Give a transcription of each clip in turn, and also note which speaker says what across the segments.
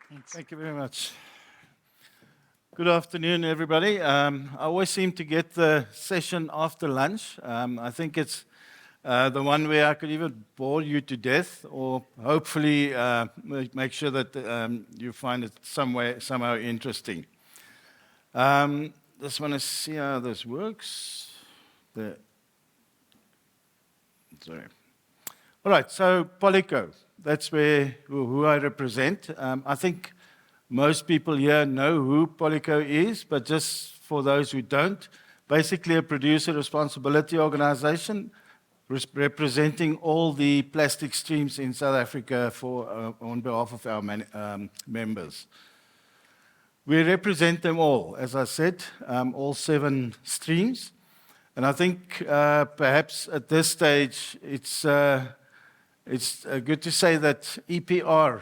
Speaker 1: Thanks. Thank you very much. Good afternoon, everybody. I always seem to get the session after lunch. I think it's the one where I could even bore you to death, or hopefully make sure that you find it somehow interesting. Just want to see how this works. Sorry. All right, so Polyco, that's who I represent. I think most people here know who Polyco is, but just for those who don't, basically a producer responsibility organization representing all the plastic streams in South Africa on behalf of our members. We represent them all, as I said, all 7 streams. And I think perhaps at this stage it's good to say that EPR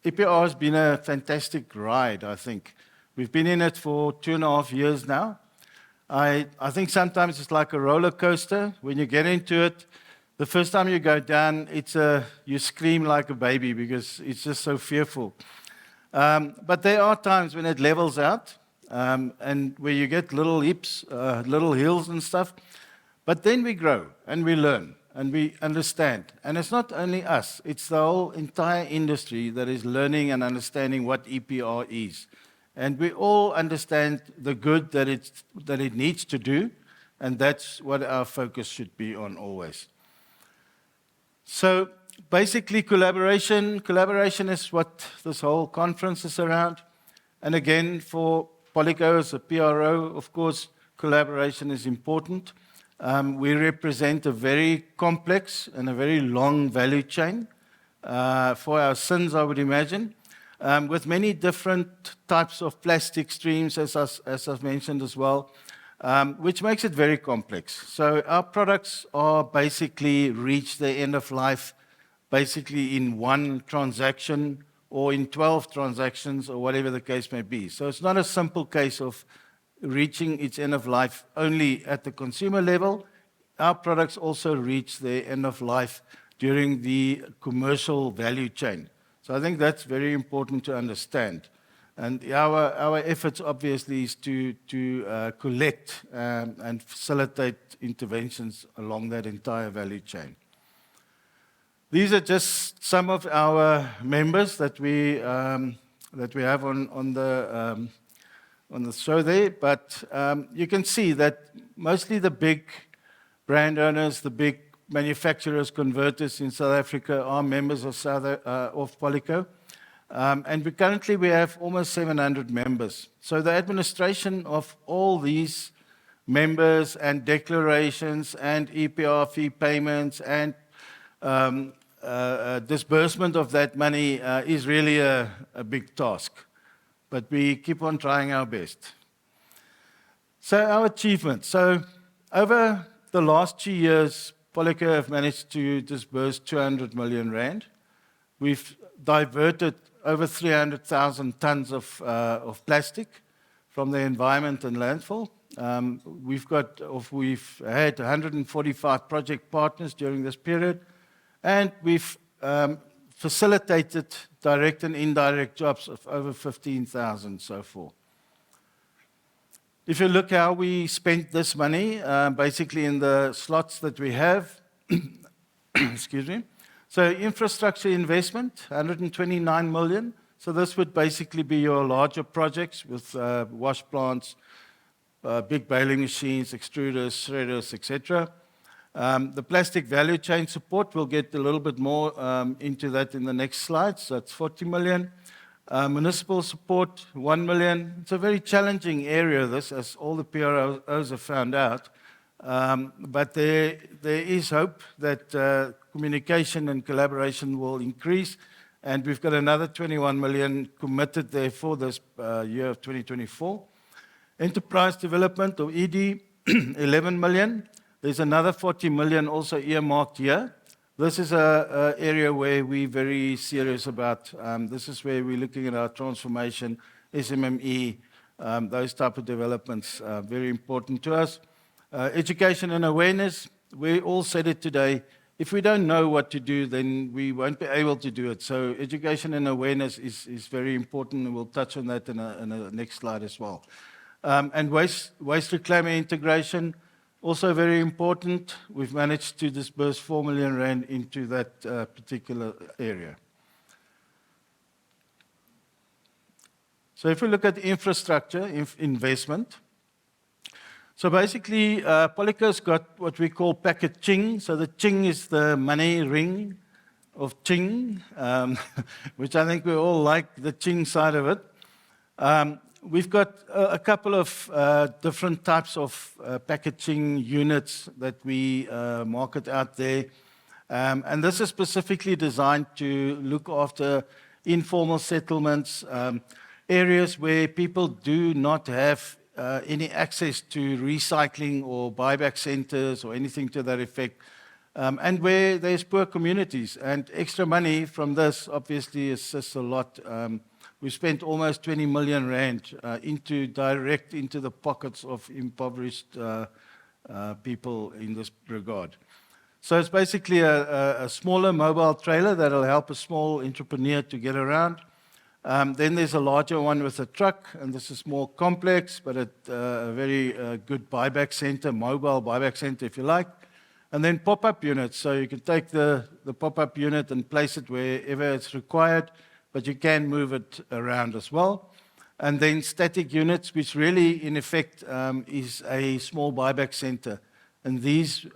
Speaker 1: has been a fantastic ride, I think. We've been in it for 2.5 years now. I think sometimes it's like a roller coaster. When you get into it, the first time you go down, you scream like a baby because it's just so fearful. But there are times when it levels out and where you get little hips, little hills and stuff. But then we grow and we learn and we understand. And it's not only us, it's the whole entire industry that is learning and understanding what EPR is. And we all understand the good that it needs to do, and that's what our focus should be on always. So basically collaboration is what this whole conference is around. And again, for Polyco as a PRO, of course, collaboration is important. We represent a very complex and a very long value chain for our sins, I would imagine, with many different types of plastic streams, as I've mentioned as well, which makes it very complex. So our products are basically reach their end of life basically in one transaction or in 12 transactions or whatever the case may be. So it's not a simple case of reaching its end of life only at the consumer level. Our products also reach their end of life during the commercial value chain. So I think that's very important to understand. And our efforts obviously is to collect and facilitate interventions along that entire value chain. These are just some of our members that we have on the show there, but you can see that mostly the big brand owners, the big manufacturers, converters in South Africa are members of Polyco. And currently we have almost 700 members. So the administration of all these members and declarations and EPR fee payments and disbursement of that money is really a big task. But we keep on trying our best. So our achievements. So over the last 2 years, Polyco have managed to disburse 200 million rand. We've diverted over 300,000 tons of plastic from the environment and landfill. We've had 145 project partners during this period, and we've facilitated direct and indirect jobs of over 15,000 so far. If you look how we spent this money, basically in the slots that we have, excuse me. So infrastructure investment, 129 million. So this would basically be your larger projects with wash plants, big baling machines, extruders, shredders, etc. The plastic value chain support, we'll get a little bit more into that in the next slide. So that's 40 million. Municipal support, 1 million. It's a very challenging area, this, as all the PROs have found out. But there is hope that communication and collaboration will increase. And we've got another 21 million committed there for this year of 2024. Enterprise development, or ED, 11 million. There's another 40 million also earmarked here. This is an area where we're very serious about. This is where we're looking at our transformation, SMME, those type of developments are very important to us. Education and awareness, we all said it today, if we don't know what to do, then we won't be able to do it. So education and awareness is very important, and we'll touch on that in a next slide as well. And waste reclaiming integration, also very important. We've managed to disburse 4 million rand into that particular area. So if we look at infrastructure investment, so basically Polyco's got what we call packet ching. So the ching is the money ring of ching, which I think we all like, the ching side of it. We've got a couple of different types of packaging units that we market out there. And this is specifically designed to look after informal settlements, areas where people do not have any access to recycling or buyback centers or anything to that effect, and where there's poor communities. And extra money from this obviously assists a lot. We spent almost 20 million rand direct into the pockets of impoverished people in this regard. So it's basically a smaller mobile trailer that will help a small entrepreneur to get around. Then there's a larger one with a truck, and this is more complex, but a very good buyback center, mobile buyback center if you like. And then pop-up units, so you can take the pop-up unit and place it wherever it's required, but you can move it around as well. And then static units, which really in effect is a small buyback center. And these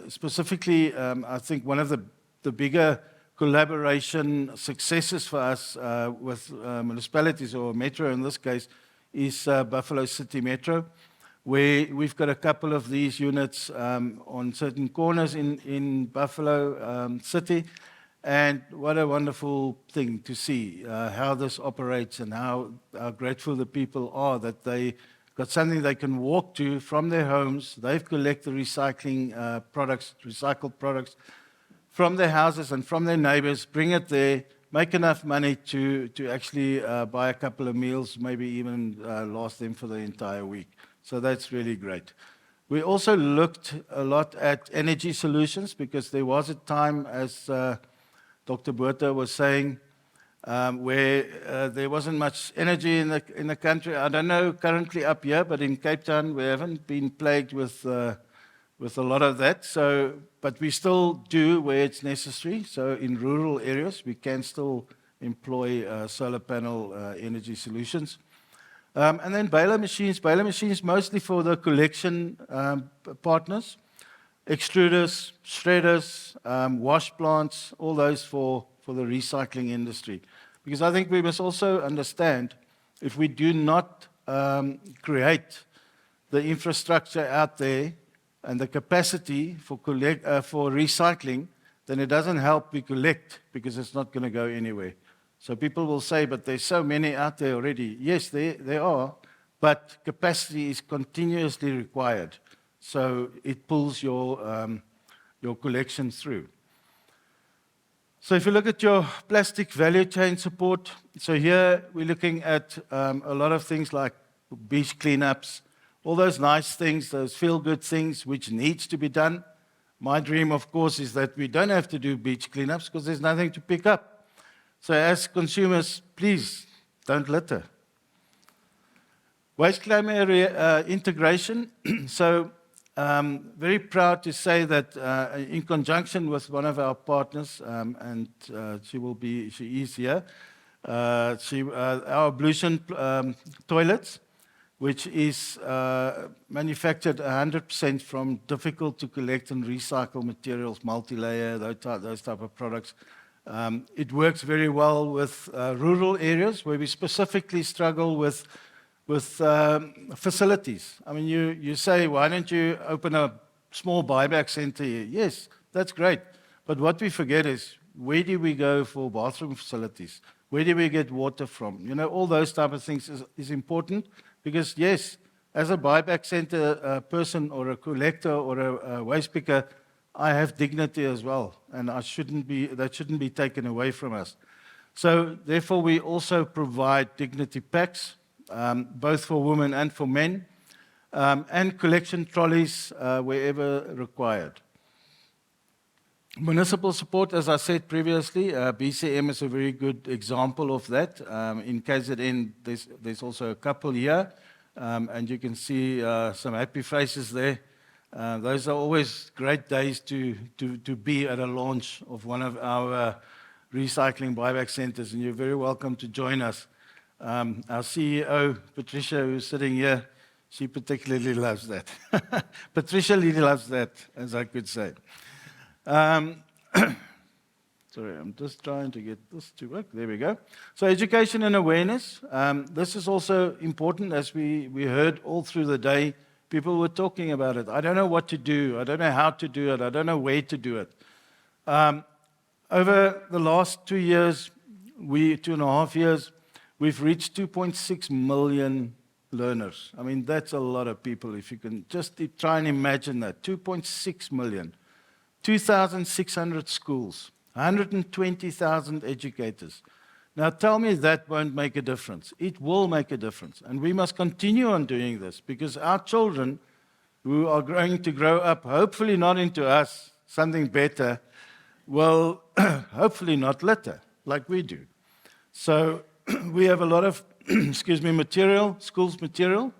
Speaker 1: specifically, I think one of the bigger collaboration successes for us with municipalities, or Metro in this case, is Buffalo City Metro, where we've got a couple of these units on certain corners in Buffalo City. And what a wonderful thing to see how this operates, and how grateful the people are that they got something they can walk to from their homes. They've collected recycling recycled products from their houses and from their neighbors, bring it there, make enough money to actually buy a couple of meals, maybe even last them for the entire week. So that's really great. We also looked a lot at energy solutions, because there was a time, as Dr. Botha was saying, where there wasn't much energy in the country. I don't know currently up here, but in Cape Town we haven't been plagued with a lot of that. So, but we still do where it's necessary. So in rural areas we can still employ solar panel energy solutions. And then baler machines mostly for the collection partners, extruders, shredders, wash plants, all those for the recycling industry. Because I think we must also understand, if we do not create the infrastructure out there and the capacity for recycling, then it doesn't help we collect, because it's not going to go anywhere. So people will say, but there's so many out there already. Yes, there are, but capacity is continuously required. So it pulls your collection through. So if you look at your plastic value chain support, so here we're looking at a lot of things like beach cleanups, all those nice things, those feel-good things which needs to be done. My dream, of course, is that we don't have to do beach cleanups because there's nothing to pick up. So as consumers, please don't litter. Waste claim area integration. So very proud to say that in conjunction with one of our partners, and she is here, our ablution toilets, which is manufactured 100% from difficult to collect and recycle materials, multi-layer, those type of products. It works very well with rural areas where we specifically struggle with facilities. I mean, you say, why don't you open a small buyback center here? Yes, that's great. But what we forget is, where do we go for bathroom facilities? Where do we get water from? You know, all those type of things is important, because yes, as a buyback center person or a collector or a waste picker, I have dignity as well, and that shouldn't be taken away from us. So therefore, we also provide dignity packs, both for women and for men, and collection trolleys wherever required. Municipal support, as I said previously, BCM is a very good example of that. In KZN, there's also a couple here, and you can see some happy faces there. Those are always great days to be at a launch of one of our recycling buyback centers, and you're very welcome to join us. Our CEO, Patricia, who's sitting here, she particularly loves that. Patricia really loves that, as I could say. Sorry, I'm just trying to get this to work. There we go. So education and awareness. This is also important, as we heard all through the day. People were talking about it. I don't know what to do. I don't know how to do it. I don't know where to do it. Over the last 2 years, 2.5 years, we've reached 2.6 million learners. I mean, that's a lot of people. If you can just try and imagine that. 2.6 million. 2,600 schools. 120,000 educators. Now tell me that won't make a difference. It will make a difference. And we must continue on doing this because our children who are going to grow up, hopefully not into us, something better, will hopefully not litter like we do. So we have a lot of, material, schools material,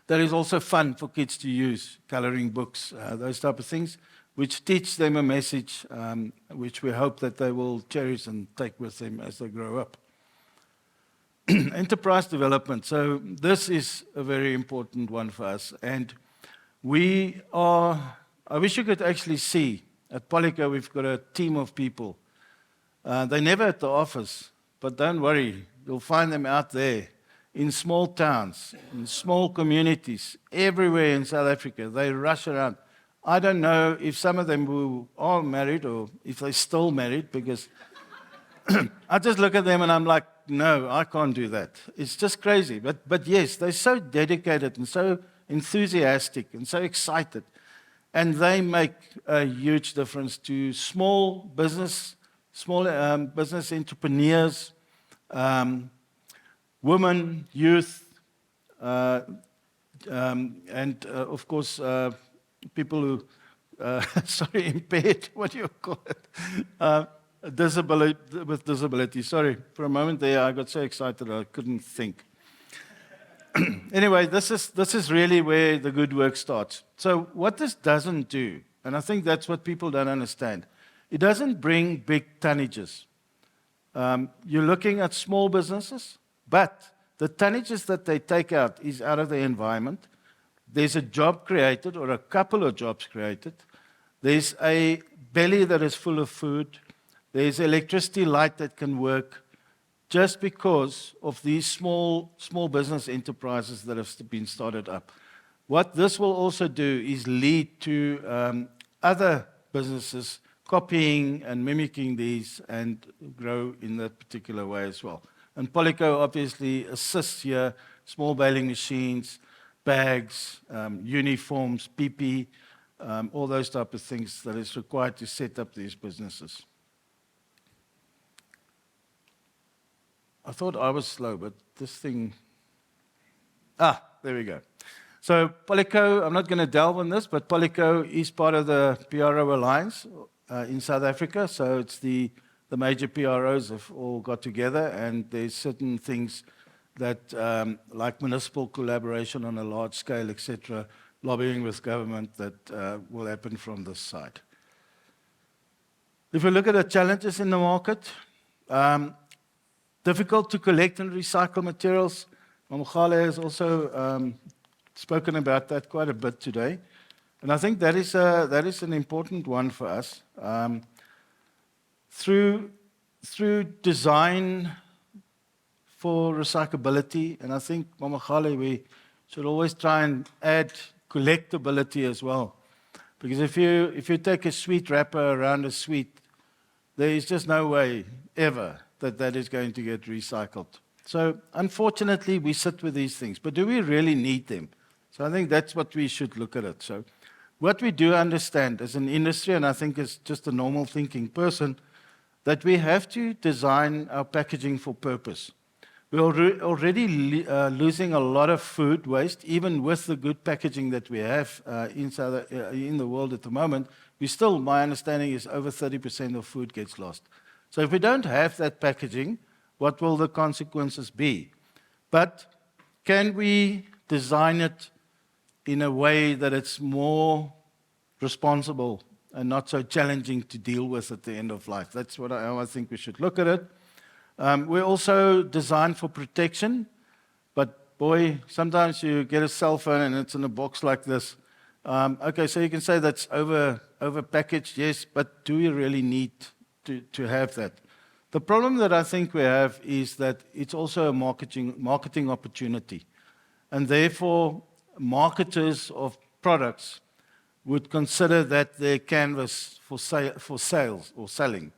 Speaker 1: that is also fun for kids to use, coloring books, those type of things, which teach them a message, which we hope that they will cherish and take with them as they grow up. Enterprise development. So this is a very important one for us. And I wish you could actually see, at Polyco we've got a team of people. They're never at the office, but don't worry, you'll find them out there in small towns, in small communities, everywhere in South Africa. They rush around. I don't know if some of them who are married or if they're still married, because I just look at them and I'm like, no, I can't do that. It's just crazy. But yes, they're so dedicated and so enthusiastic and so excited. And they make a huge difference to small business entrepreneurs, women, youth, and of course, people who, impaired, what do you call it? With disability. Sorry, for a moment there, I got so excited I couldn't think. Anyway, this is really where the good work starts. So what this doesn't do, and I think that's what people don't understand, it doesn't bring big tonnages. You're looking at small businesses, but the tonnages that they take out is out of the environment. There's a job created or a couple of jobs created. There's a belly that is full of food. There's electricity light that can work just because of these small business enterprises that have been started up. What this will also do is lead to other businesses copying and mimicking these and grow in that particular way as well. And Polyco obviously assists here, small baling machines, bags, uniforms, PP, all those type of things that is required to set up these businesses. I thought I was slow, but this thing... there we go. So Polyco, I'm not going to delve on this, but Polyco is part of the PRO Alliance in South Africa. So it's the major PROs have all got together, and there's certain things that, like municipal collaboration on a large scale, etc., lobbying with government, that will happen from this side. If we look at the challenges in the market, difficult to collect and recycle materials. Mamogale has also spoken about that quite a bit today. And I think that is an important one for us. Through design for recyclability, and I think, Mamogale, we should always try and add collectability as well. Because if you take a sweet wrapper around a sweet, there is just no way ever that is going to get recycled. So unfortunately, we sit with these things, but do we really need them? So I think that's what we should look at it. So what we do understand as an industry, and I think as just a normal thinking person, that we have to design our packaging for purpose. We're already losing a lot of food waste, even with the good packaging that we have in the world at the moment. we still, my understanding is over 30% of food gets lost. So if we don't have that packaging, what will the consequences be? But can we design it in a way that it's more responsible and not so challenging to deal with at the end of life? That's what I think we should look at it. We're also designed for protection, but boy, sometimes you get a cell phone and it's in a box like this. Okay, so you can say that's over-packaged, yes, but do you really need to have that? The problem that I think we have is that it's also a marketing opportunity. And therefore, marketers of products would consider that their canvas for sales or selling.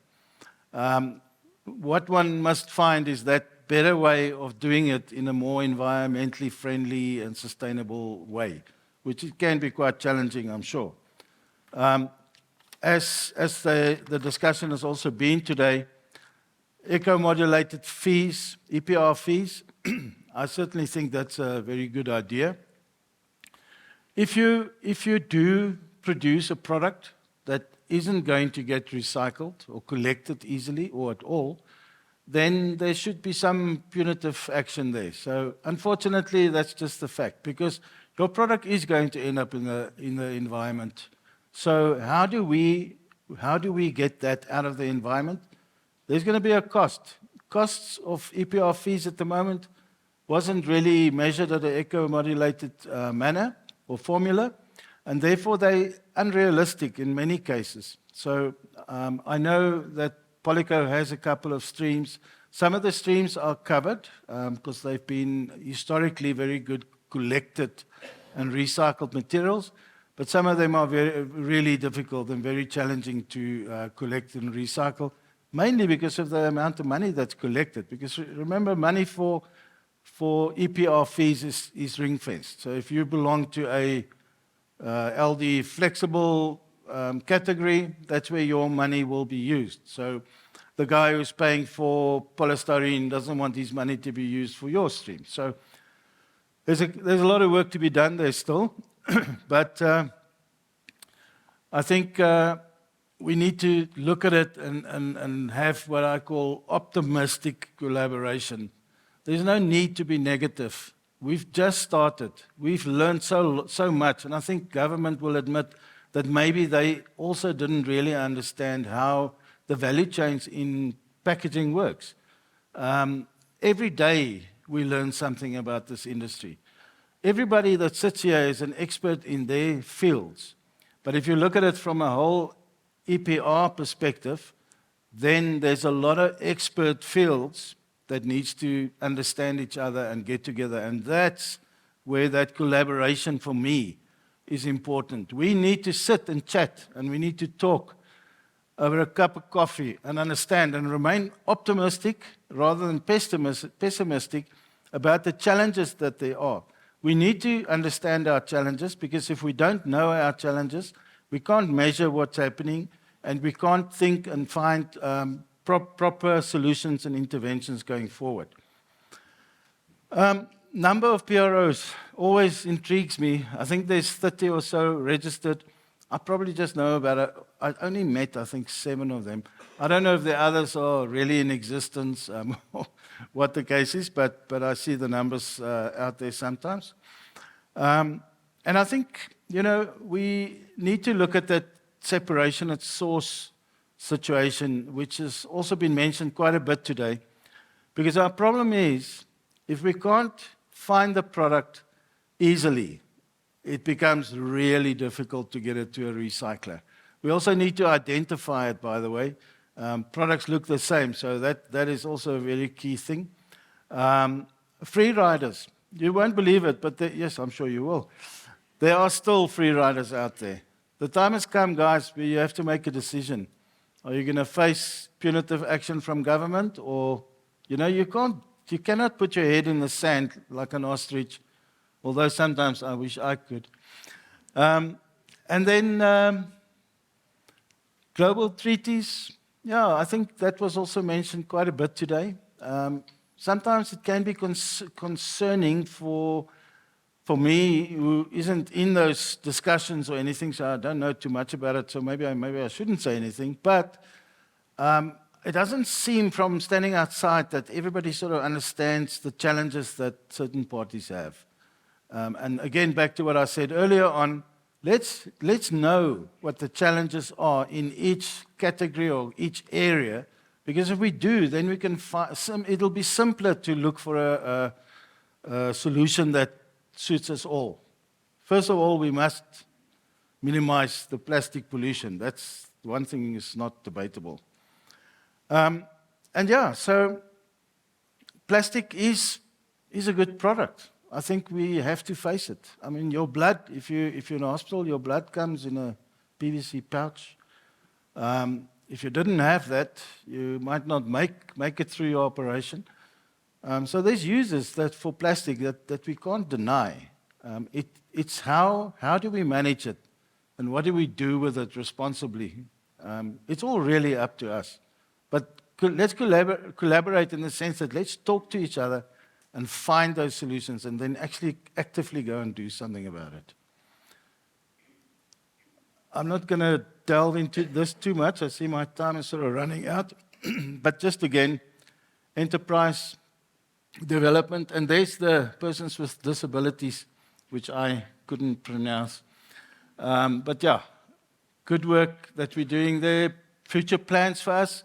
Speaker 1: What one must find is that better way of doing it in a more environmentally friendly and sustainable way, which it can be quite challenging, I'm sure. As the discussion has also been today, eco-modulated fees, EPR fees, I certainly think that's a very good idea. If you do produce a product that isn't going to get recycled or collected easily or at all, then there should be some punitive action there. So unfortunately, that's just the fact, because your product is going to end up in the environment. So how do we get that out of the environment? There's going to be a cost. Costs of EPR fees at the moment wasn't really measured at an eco-modulated manner or formula, and therefore they're unrealistic in many cases. So I know that Polyco has a couple of streams. Some of the streams are covered because they've been historically very good collected and recycled materials, but some of them are really difficult and very challenging to collect and recycle, mainly because of the amount of money that's collected. Because remember, money for EPR fees is ring-fenced. So if you belong to a LD flexible category, that's where your money will be used. So the guy who's paying for polystyrene doesn't want his money to be used for your stream. So there's a lot of work to be done there still. But I think we need to look at it and have what I call optimistic collaboration. There's no need to be negative. We've just started. We've learned so much, and I think government will admit that maybe they also didn't really understand how the value chains in packaging works. Every day we learn something about this industry. Everybody that sits here is an expert in their fields. But if you look at it from a whole EPR perspective, then there's a lot of expert fields that needs to understand each other and get together. And that's where that collaboration for me is important. We need to sit and chat, and we need to talk over a cup of coffee and understand and remain optimistic rather than pessimistic about the challenges that there are. We need to understand our challenges, because if we don't know our challenges, we can't measure what's happening, and we can't think and find proper solutions and interventions going forward. Number of PROs always intrigues me. I think there's 30 or so registered. I probably just know about it. I only met, I think, 7 of them. I don't know if the others are really in existence, what the case is, but I see the numbers out there sometimes. And I think, we need to look at that separation at source situation, which has also been mentioned quite a bit today. Because our problem is, if we can't find the product easily, it becomes really difficult to get it to a recycler. We also need to identify it, by the way. Products look the same, so that is also a very key thing. Free riders. You won't believe it, but yes, I'm sure you will. There are still free riders out there. The time has come, guys, where you have to make a decision. Are you going to face punitive action from government, or, you cannot put your head in the sand like an ostrich, although sometimes I wish I could. And then global treaties. Yeah, I think that was also mentioned quite a bit today. Sometimes it can be concerning for for me, who isn't in those discussions or anything, so I don't know too much about it, so maybe I shouldn't say anything. But it doesn't seem from standing outside that everybody sort of understands the challenges that certain parties have. And again, back to what I said earlier on, let's know what the challenges are in each category or each area, because if we do, then we can it'll be simpler to look for a solution that suits us all. First of all, we must minimize the plastic pollution. That's one thing is not debatable. And yeah, so plastic is a good product. I think we have to face it. I mean, your blood, if you're in a hospital, your blood comes in a PVC pouch. If you didn't have that, you might not make it through your operation. So there's uses for plastic that we can't deny. It's how do we manage it, and what do we do with it responsibly? It's all really up to us. But let's collaborate in the sense that let's talk to each other and find those solutions, and then actually actively go and do something about it. I'm not going to delve into this too much. I see my time is sort of running out. But just again, enterprise development, and there's the persons with disabilities, which I couldn't pronounce. But yeah, good work that we're doing there. Future plans for us.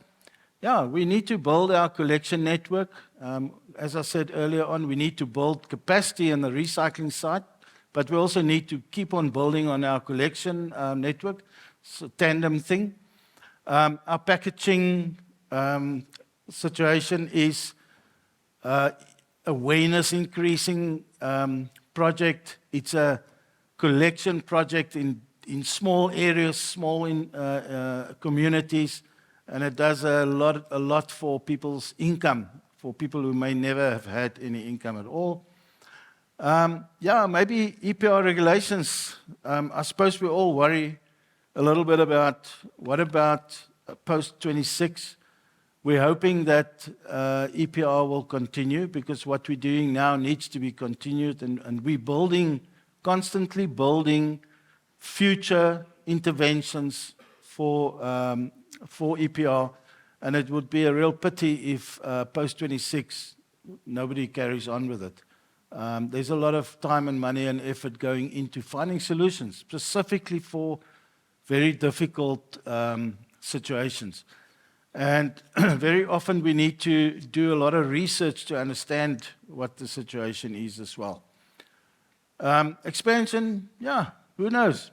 Speaker 1: Yeah, we need to build our collection network. As I said earlier on, we need to build capacity on the recycling side, but we also need to keep on building on our collection network. It's a tandem thing. Our packaging situation is awareness increasing project. It's a collection project in small areas, small communities, and it does a lot for people's income, for people who may never have had any income at all. Yeah, maybe EPR regulations. I suppose we all worry a little bit about what about post-26. We're hoping that EPR will continue, because what we're doing now needs to be continued, and we're constantly building future interventions for EPR, and it would be a real pity if post-26 nobody carries on with it. There's a lot of time and money and effort going into finding solutions, specifically for very difficult situations. And very often we need to do a lot of research to understand what the situation is as well. Expansion, yeah, who knows?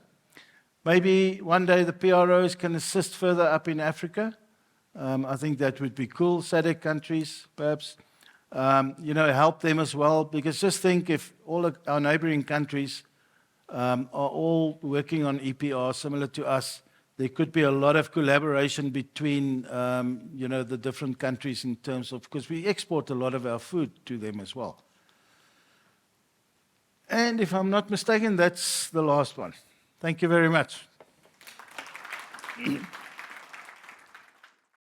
Speaker 1: Maybe one day the PROs can assist further up in Africa. I think that would be cool. SADC countries, perhaps, help them as well. Because just think, if all of our neighboring countries are all working on EPR similar to us, there could be a lot of collaboration between, the different countries in terms of, because we export a lot of our food to them as well. And if I'm not mistaken, that's the last one. Thank you very much.